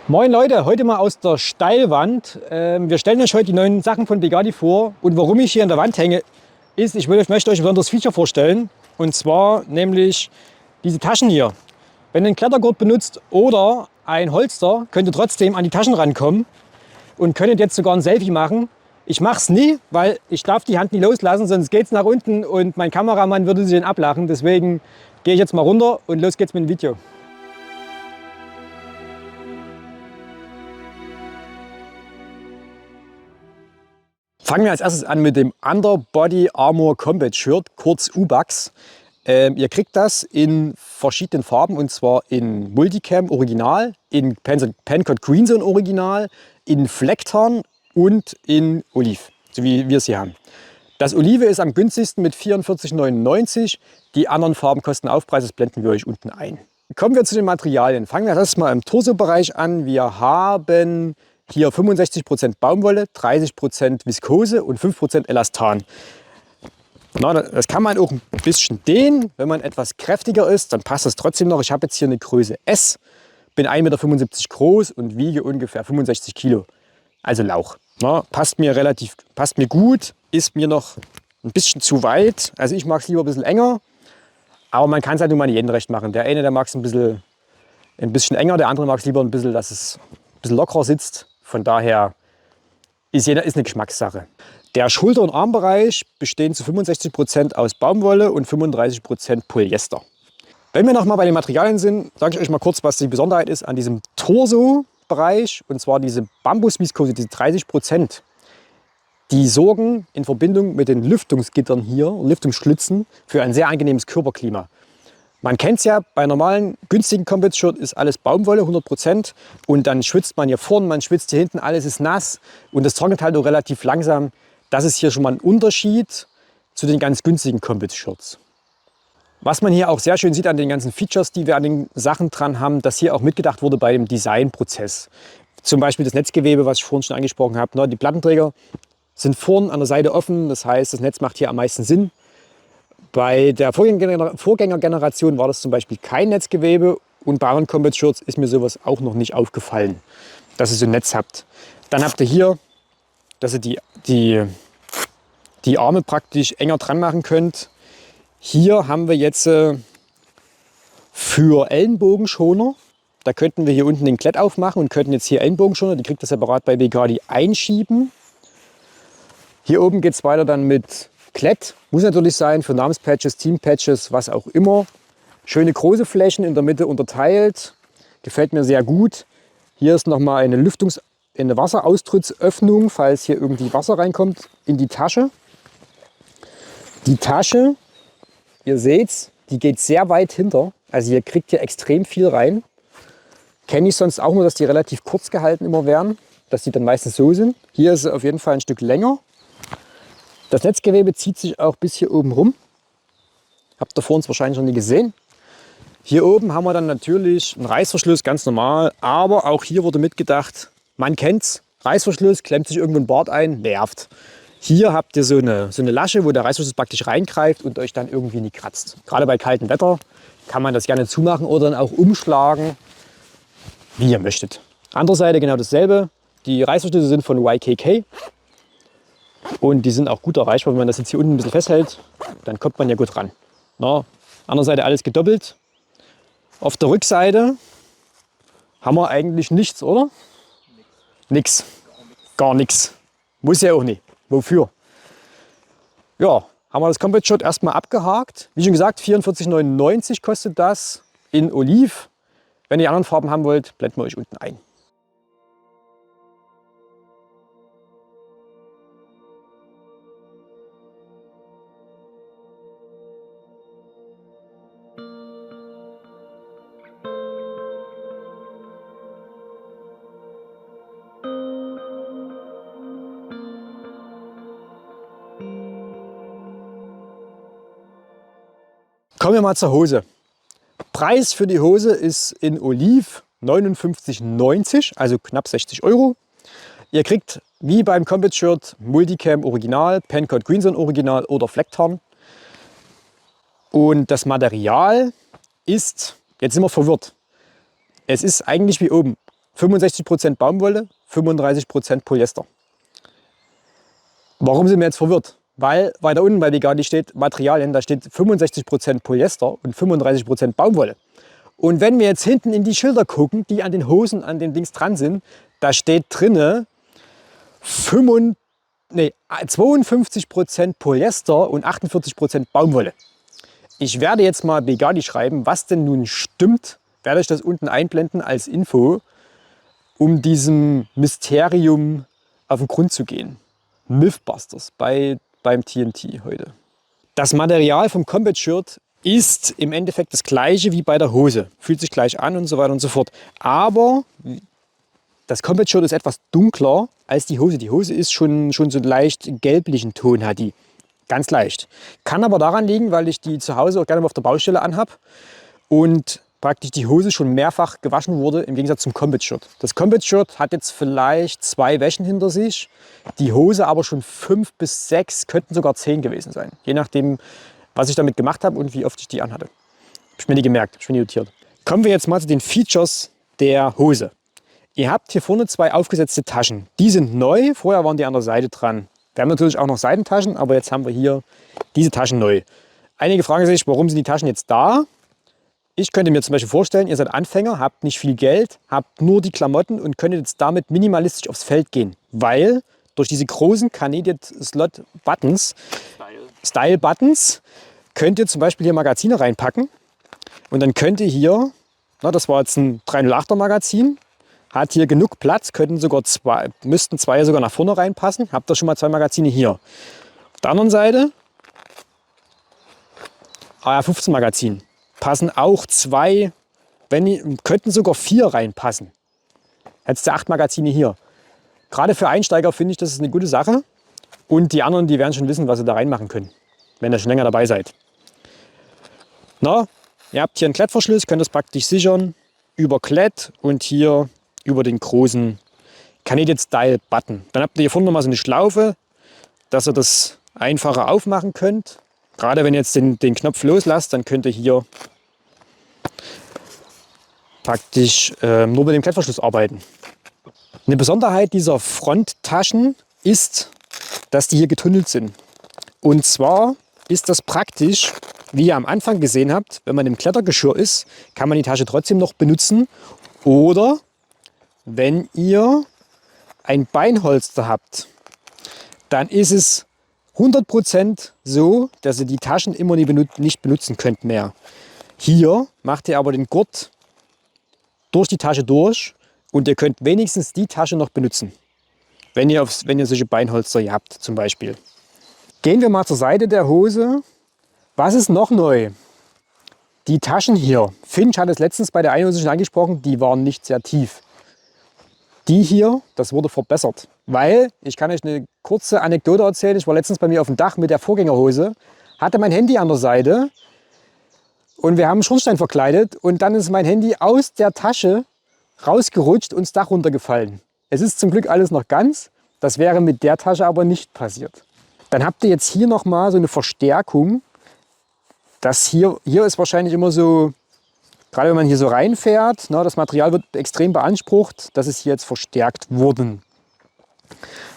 Moin Leute, heute mal aus der Steilwand. Wir stellen euch heute die neuen Sachen von Begadi vor. Und warum ich hier an der Wand hänge, ist, möchte euch ein besonderes Feature vorstellen. Und zwar nämlich diese Taschen hier. Wenn ihr einen Klettergurt benutzt oder ein Holster, könnt ihr trotzdem an die Taschen rankommen und könntet jetzt sogar ein Selfie machen. Ich mache es nie, weil ich darf die Hand nie loslassen, sonst geht es nach unten und mein Kameramann würde sich den ablachen. Deswegen gehe ich jetzt mal runter und los geht's mit dem Video. Fangen wir als erstes an mit dem Underbody Armor Combat Shirt, kurz UBAX. Ihr kriegt das in verschiedenen Farben, und zwar in Multicam Original, in Pancode Green Zone Original, in Flecktarn und in Oliv, so wie wir es hier haben. Das Olive ist am günstigsten mit 44,99 €. Die anderen Farben kosten Aufpreis, das blenden wir euch unten ein. Kommen wir zu den Materialien. Fangen wir erstmal im Torso-Bereich an. Wir haben hier 65% Baumwolle, 30% Viskose und 5% Elastan. Na, das kann man auch ein bisschen dehnen. Wenn man etwas kräftiger ist, dann passt das trotzdem noch. Ich habe jetzt hier eine Größe S, bin 1,75 Meter groß und wiege ungefähr 65 Kilo. Also Lauch. Na, passt mir gut, ist mir noch ein bisschen zu weit. Also ich mag es lieber ein bisschen enger, aber man kann es halt nur mal jedem recht machen. Der eine, der mag es ein bisschen enger, der andere mag es lieber ein bisschen, dass es ein bisschen lockerer sitzt. Von daher ist eine Geschmackssache. Der Schulter- und Armbereich bestehen zu 65% aus Baumwolle und 35% Polyester. Wenn wir noch mal bei den Materialien sind, sage ich euch mal kurz, was die Besonderheit ist an diesem Torso-Bereich. Und zwar diese Bambusviskose, diese 30%. Die sorgen in Verbindung mit den Lüftungsgittern hier, Lüftungsschlitzen, für ein sehr angenehmes Körperklima. Man kennt es ja, bei normalen, günstigen Combat Shirt ist alles Baumwolle, 100%. Und dann schwitzt man hier vorne, man schwitzt hier hinten, alles ist nass. Und das trocknet halt auch relativ langsam. Das ist hier schon mal ein Unterschied zu den ganz günstigen Combat Shirts. Was man hier auch sehr schön sieht an den ganzen Features, die wir an den Sachen dran haben, dass hier auch mitgedacht wurde bei dem Designprozess. Zum Beispiel das Netzgewebe, was ich vorhin schon angesprochen habe. Die Plattenträger sind vorne an der Seite offen, das heißt, das Netz macht hier am meisten Sinn. Bei der Vorgängergeneration war das zum Beispiel kein Netzgewebe und bei anderen Combat Shirts ist mir sowas auch noch nicht aufgefallen, dass ihr so ein Netz habt. Dann habt ihr hier, dass ihr die Arme praktisch enger dran machen könnt. Hier haben wir jetzt für Ellenbogenschoner, da könnten wir hier unten den Klett aufmachen und könnten jetzt hier Ellenbogenschoner, die kriegt ihr separat bei Begadi einschieben. Hier oben geht es weiter dann mit Klett, muss natürlich sein für Namenspatches, Teampatches, was auch immer. Schöne große Flächen in der Mitte unterteilt, gefällt mir sehr gut. Hier ist nochmal eine Wasseraustrittsöffnung, falls hier irgendwie Wasser reinkommt in die Tasche. Die Tasche, ihr seht, die geht sehr weit hinter, also ihr kriegt hier extrem viel rein. Kenne ich sonst auch nur, dass die relativ kurz gehalten immer werden, dass die dann meistens so sind. Hier ist sie auf jeden Fall ein Stück länger. Das Netzgewebe zieht sich auch bis hier oben rum. Habt ihr vor uns wahrscheinlich noch nie gesehen. Hier oben haben wir dann natürlich einen Reißverschluss, ganz normal. Aber auch hier wurde mitgedacht, man kennt's, Reißverschluss, klemmt sich irgendwo ein Bart ein, nervt. Hier habt ihr so eine Lasche, wo der Reißverschluss praktisch reingreift und euch dann irgendwie nie kratzt. Gerade bei kaltem Wetter kann man das gerne zumachen oder dann auch umschlagen, wie ihr möchtet. Andere Seite genau dasselbe. Die Reißverschlüsse sind von YKK. Und die sind auch gut erreichbar, wenn man das jetzt hier unten ein bisschen festhält, dann kommt man ja gut ran. Na, andere Seite alles gedoppelt. Auf der Rückseite haben wir eigentlich nichts, oder? Nix. Gar nichts. Muss ja auch nicht. Wofür? Ja, haben wir das Combat Shirt erstmal abgehakt. Wie schon gesagt, 44,99 € kostet das in Oliv. Wenn ihr die anderen Farben haben wollt, blenden wir euch unten ein. Kommen wir mal zur Hose. Preis für die Hose ist in Oliv 59,90 €, also knapp 60 €. Ihr kriegt wie beim Combat Shirt Multicam Original, Pancode Green Zone Original oder Flecktarn. Und das Material ist, jetzt sind wir verwirrt, es ist eigentlich wie oben 65% Baumwolle, 35% Polyester. Warum sind wir jetzt verwirrt? Weil weiter unten bei Begadi steht Materialien, da steht 65% Polyester und 35% Baumwolle. Und wenn wir jetzt hinten in die Schilder gucken, die an den Hosen, an den Dings dran sind, da steht drinne 52% Polyester und 48% Baumwolle. Ich werde jetzt mal Begadi schreiben, was denn nun stimmt, werde ich das unten einblenden als Info, um diesem Mysterium auf den Grund zu gehen. Mythbusters beim TNT heute. Das Material vom Combat Shirt ist im Endeffekt das gleiche wie bei der Hose. Fühlt sich gleich an und so weiter und so fort. Aber das Combat Shirt ist etwas dunkler als die Hose. Die Hose ist schon so einen leicht gelblichen Ton, hat die. Ganz leicht. Kann aber daran liegen, weil ich die zu Hause auch gerne mal auf der Baustelle anhab und praktisch die Hose schon mehrfach gewaschen wurde, im Gegensatz zum Combat Shirt. Das Combat Shirt hat jetzt vielleicht 2 Wäschen hinter sich, die Hose aber schon 5 bis 6, könnten sogar 10 gewesen sein. Je nachdem, was ich damit gemacht habe und wie oft ich die anhatte. Hab ich mir nie gemerkt, hab ich mir nie notiert. Kommen wir jetzt mal zu den Features der Hose. Ihr habt hier vorne 2 aufgesetzte Taschen. Die sind neu, vorher waren die an der Seite dran. Wir haben natürlich auch noch Seitentaschen, aber jetzt haben wir hier diese Taschen neu. Einige fragen sich, warum sind die Taschen jetzt da? Ich könnte mir zum Beispiel vorstellen, ihr seid Anfänger, habt nicht viel Geld, habt nur die Klamotten und könntet jetzt damit minimalistisch aufs Feld gehen. Weil durch diese großen Canadian Slot Buttons, Style Buttons, könnt ihr zum Beispiel hier Magazine reinpacken. Und dann könnt ihr hier, das war jetzt ein 308er Magazin, hat hier genug Platz, müssten 2 sogar nach vorne reinpassen. Habt ihr schon mal 2 Magazine hier. Auf der anderen Seite AR-15 Magazin. Passen auch 2, könnten sogar 4 reinpassen. Hättest du 8 Magazine hier. Gerade für Einsteiger finde ich, das ist eine gute Sache. Und die anderen, die werden schon wissen, was sie da reinmachen können, wenn ihr schon länger dabei seid. Ihr habt hier einen Klettverschluss, könnt das praktisch sichern über Klett und hier über den großen Canadian Style Button. Dann habt ihr hier vorne nochmal so eine Schlaufe, dass ihr das einfacher aufmachen könnt. Gerade wenn ihr jetzt den Knopf loslasst, dann könnt ihr hier praktisch nur mit dem Klettverschluss arbeiten. Eine Besonderheit dieser Fronttaschen ist, dass die hier getunnelt sind. Und zwar ist das praktisch, wie ihr am Anfang gesehen habt, wenn man im Klettergeschirr ist, kann man die Tasche trotzdem noch benutzen. Oder wenn ihr ein Beinholster habt, dann ist es 100% so, dass ihr die Taschen immer nicht benutzen könnt mehr. Hier macht ihr aber den Gurt durch die Tasche durch und ihr könnt wenigstens die Tasche noch benutzen, wenn ihr solche Beinholster hier habt zum Beispiel. Gehen wir mal zur Seite der Hose. Was ist noch neu? Die Taschen hier. Finch hat es letztens bei der einen Hose schon angesprochen, die waren nicht sehr tief. Die hier, das wurde verbessert, weil, ich kann euch eine kurze Anekdote erzählen, ich war letztens bei mir auf dem Dach mit der Vorgängerhose, hatte mein Handy an der Seite und wir haben einen Schornstein verkleidet und dann ist mein Handy aus der Tasche rausgerutscht und ins Dach runtergefallen. Es ist zum Glück alles noch ganz, das wäre mit der Tasche aber nicht passiert. Dann habt ihr jetzt hier nochmal so eine Verstärkung, das hier ist wahrscheinlich immer so, gerade wenn man hier so reinfährt, das Material wird extrem beansprucht, das ist hier jetzt verstärkt worden.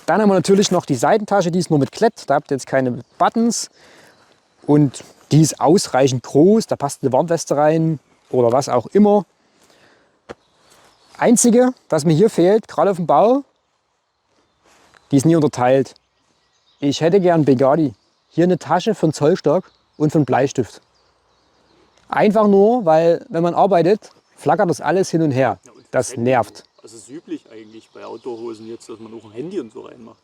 Dann haben wir natürlich noch die Seitentasche, die ist nur mit Klett, da habt ihr jetzt keine Buttons und die ist ausreichend groß, da passt eine Warnweste rein oder was auch immer. Einzige, was mir hier fehlt, gerade auf dem Bau, die ist nie unterteilt. Ich hätte gern Begadi. Hier eine Tasche für einen Zollstock und für einen Bleistift. Einfach nur, weil wenn man arbeitet, flackert das alles hin und her. Ja, und das nervt. Also es ist üblich eigentlich bei Outdoor-Hosen jetzt, dass man auch ein Handy und so reinmacht.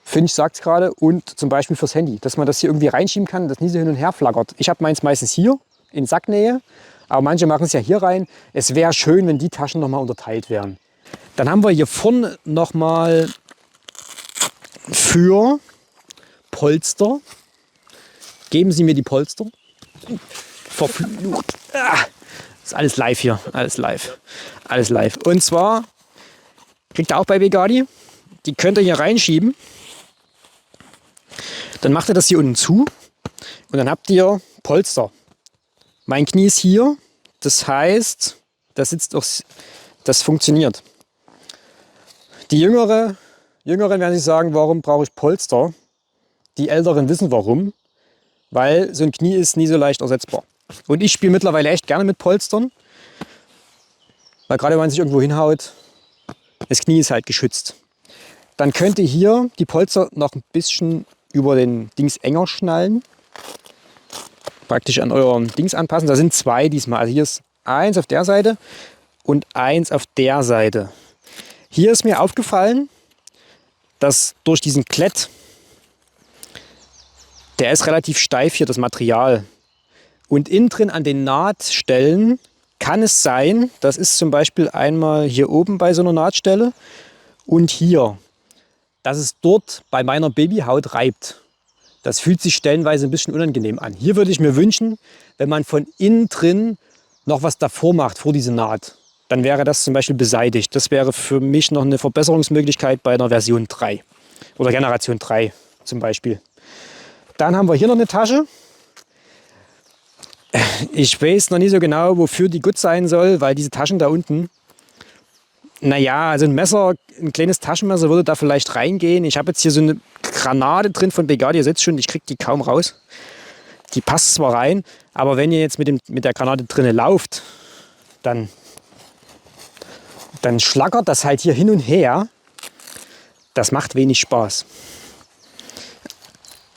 Finch sagt es gerade und zum Beispiel fürs Handy, dass man das hier irgendwie reinschieben kann, dass nie so hin und her flackert. Ich habe meins meistens hier in Sacknähe, aber manche machen es ja hier rein. Es wäre schön, wenn die Taschen nochmal unterteilt wären. Dann haben wir hier vorne nochmal für Polster. Geben Sie mir die Polster. Verflucht. Ist alles live hier. Alles live. Alles live. Und zwar kriegt ihr auch bei Begadi. Die könnt ihr hier reinschieben. Dann macht ihr das hier unten zu. Und dann habt ihr Polster. Mein Knie ist hier. Das heißt, das funktioniert. Die Jüngeren werden sich sagen, warum brauche ich Polster? Die Älteren wissen warum, weil so ein Knie ist nie so leicht ersetzbar. Und ich spiele mittlerweile echt gerne mit Polstern, weil gerade wenn man sich irgendwo hinhaut, das Knie ist halt geschützt. Dann könnt ihr hier die Polster noch ein bisschen über den Dings enger schnallen. Praktisch an eurem Dings anpassen. Da sind zwei diesmal. Also hier ist eins auf der Seite und eins auf der Seite. Hier ist mir aufgefallen, dass durch diesen Klett, der ist relativ steif hier, das Material. Und innen drin an den Nahtstellen kann es sein, das ist zum Beispiel einmal hier oben bei so einer Nahtstelle und hier, dass es dort bei meiner Babyhaut reibt. Das fühlt sich stellenweise ein bisschen unangenehm an. Hier würde ich mir wünschen, wenn man von innen drin noch was davor macht, vor diese Naht, dann wäre das zum Beispiel beseitigt. Das wäre für mich noch eine Verbesserungsmöglichkeit bei einer Version 3 oder Generation 3 zum Beispiel. Dann haben wir hier noch eine Tasche. Ich weiß noch nicht so genau, wofür die gut sein soll, weil diese Taschen da unten, naja, also ein Messer, ein kleines Taschenmesser würde da vielleicht reingehen. Ich habe jetzt hier so eine Granate drin von Begadi, ihr seht schon, ich kriege die kaum raus. Die passt zwar rein, aber wenn ihr jetzt mit der Granate drinnen lauft, dann schlackert das halt hier hin und her. Das macht wenig Spaß.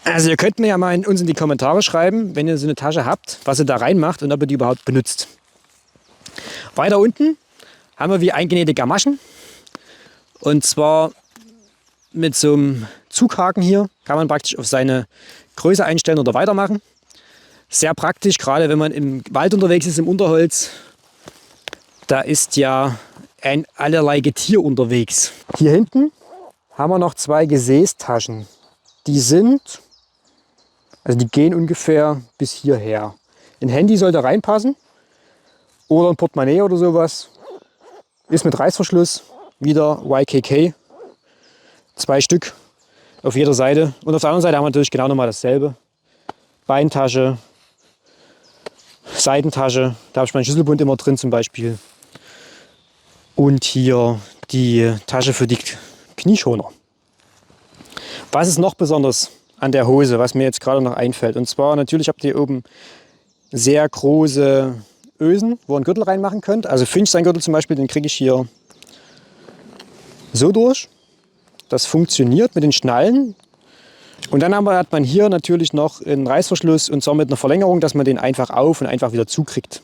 Also ihr könnt mir ja mal uns in die Kommentare schreiben, wenn ihr so eine Tasche habt, was ihr da reinmacht und ob ihr die überhaupt benutzt. Weiter unten haben wir wie eingenähte Gamaschen. Und zwar mit so einem Zughaken hier kann man praktisch auf seine Größe einstellen oder weitermachen. Sehr praktisch, gerade wenn man im Wald unterwegs ist, im Unterholz. Da ist ja ein allerlei Getier unterwegs. Hier hinten haben wir noch zwei Gesäßtaschen. Die gehen ungefähr bis hierher. Ein Handy sollte reinpassen oder ein Portemonnaie oder sowas. Ist mit Reißverschluss, wieder YKK. 2 Stück auf jeder Seite. Und auf der anderen Seite haben wir natürlich genau nochmal dasselbe. Beintasche, Seitentasche, da habe ich meinen Schlüsselbund immer drin zum Beispiel. Und hier die Tasche für die Knieschoner. Was ist noch besonders an der Hose, was mir jetzt gerade noch einfällt? Und zwar natürlich habt ihr oben sehr große Ösen, wo ihr einen Gürtel reinmachen könnt. Also Finchstein-Gürtel zum Beispiel, den kriege ich hier so durch. Das funktioniert mit den Schnallen. Und dann hat man hier natürlich noch einen Reißverschluss und zwar mit einer Verlängerung, dass man den einfach auf und einfach wieder zukriegt.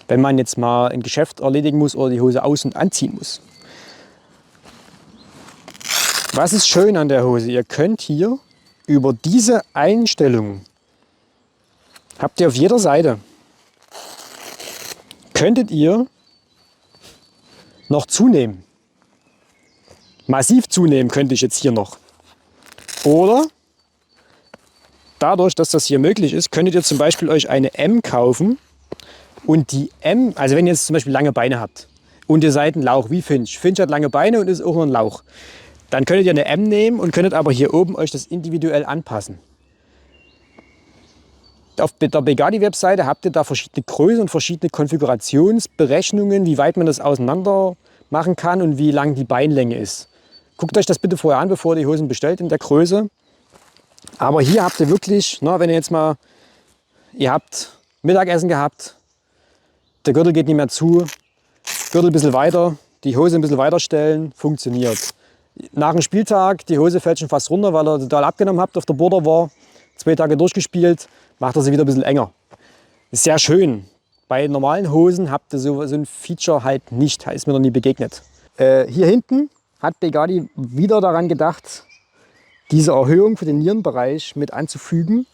Wenn man jetzt mal ein Geschäft erledigen muss oder die Hose aus- und anziehen muss. Was ist schön an der Hose? Ihr könnt hier über diese Einstellung, habt ihr auf jeder Seite, könntet ihr noch zunehmen. Massiv zunehmen könnte ich jetzt hier noch. Oder dadurch, dass das hier möglich ist, könntet ihr zum Beispiel euch eine M kaufen. Und die M, also wenn ihr jetzt zum Beispiel lange Beine habt und ihr seid ein Lauch wie Finch. Finch hat lange Beine und ist auch nur ein Lauch. Dann könntet ihr eine M nehmen und könntet aber hier oben euch das individuell anpassen. Auf der Begadi-Webseite habt ihr da verschiedene Größen und verschiedene Konfigurationsberechnungen, wie weit man das auseinander machen kann und wie lang die Beinlänge ist. Guckt euch das bitte vorher an, bevor ihr die Hosen bestellt in der Größe. Aber hier habt ihr wirklich, wenn ihr jetzt mal, ihr habt Mittagessen gehabt, der Gürtel geht nicht mehr zu, Gürtel ein bisschen weiter, die Hose ein bisschen weiter stellen, funktioniert. Nach dem Spieltag, die Hose fällt schon fast runter, weil ihr total abgenommen habt, auf der Border war, 2 Tage durchgespielt, macht er sie wieder ein bisschen enger. Ist sehr schön. Bei normalen Hosen habt ihr so ein Feature halt nicht, ist mir noch nie begegnet. Hier hinten hat Begadi wieder daran gedacht, diese Erhöhung für den Nierenbereich mit anzufügen.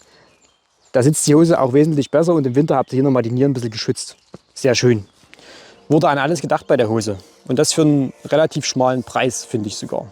Da sitzt die Hose auch wesentlich besser und im Winter habt ihr hier nochmal die Nieren ein bisschen geschützt. Sehr schön. Wurde an alles gedacht bei der Hose. Und das für einen relativ schmalen Preis, finde ich sogar.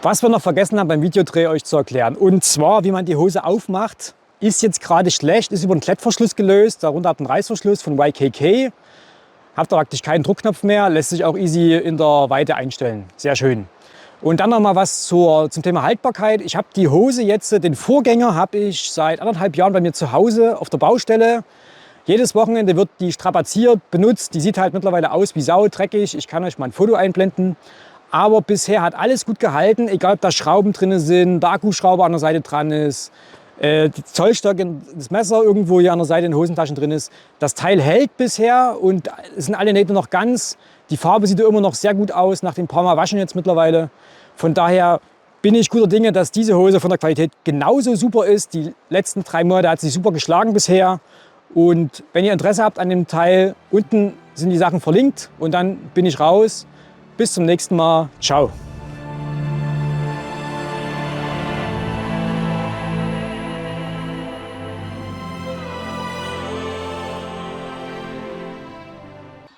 Was wir noch vergessen haben beim Videodreh euch zu erklären. Und zwar, wie man die Hose aufmacht, ist jetzt gerade schlecht, ist über einen Klettverschluss gelöst. Darunter habt ihr einen Reißverschluss von YKK. Habt ihr praktisch keinen Druckknopf mehr, lässt sich auch easy in der Weite einstellen. Sehr schön. Und dann noch mal was zum Thema Haltbarkeit. Ich habe die Hose jetzt, den Vorgänger habe ich seit 1,5 Jahren bei mir zu Hause auf der Baustelle. Jedes Wochenende wird die strapaziert, benutzt. Die sieht halt mittlerweile aus wie Sau, dreckig. Ich kann euch mal ein Foto einblenden. Aber bisher hat alles gut gehalten, egal ob da Schrauben drin sind, der Akkuschrauber an der Seite dran ist, die Zollstock, das Messer irgendwo hier an der Seite in den Hosentaschen drin ist. Das Teil hält bisher und es sind alle Nähte noch ganz. Die Farbe sieht immer noch sehr gut aus, nach den paar Mal waschen jetzt mittlerweile. Von daher bin ich guter Dinge, dass diese Hose von der Qualität genauso super ist. Die letzten 3 Monate hat sie super geschlagen bisher. Und wenn ihr Interesse habt an dem Teil, unten sind die Sachen verlinkt und dann bin ich raus. Bis zum nächsten Mal. Ciao.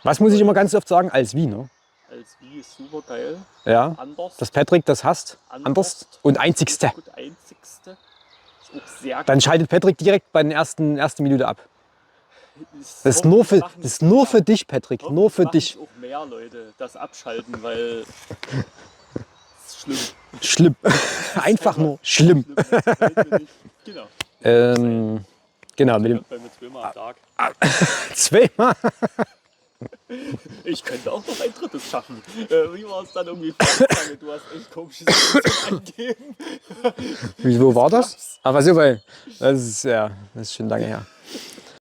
Was muss ich immer ganz oft sagen? Als wie, ne? Als wie ist super geil. Ja. Anders. Dass Patrick das hasst. Anders und einzigste. Gut, einzigste. Ist auch sehr Dann schaltet Patrick direkt bei den ersten Minute ab. Das ist Hoffentlich nur für dich, Patrick. machen- Nur für machen dich. es auch mehr Leute das abschalten, weil es ist schlimm. Schlimm. Einfach nur schlimm. Das gefällt mir nicht. Genau. Genau, mit dem Bei mir 2-mal am Tag. zweimal. Ich könnte auch noch ein drittes schaffen. Wie war es dann irgendwie? Du hast echt komisches angegeben. Wo war das? Aber so, weil das ist schon lange her.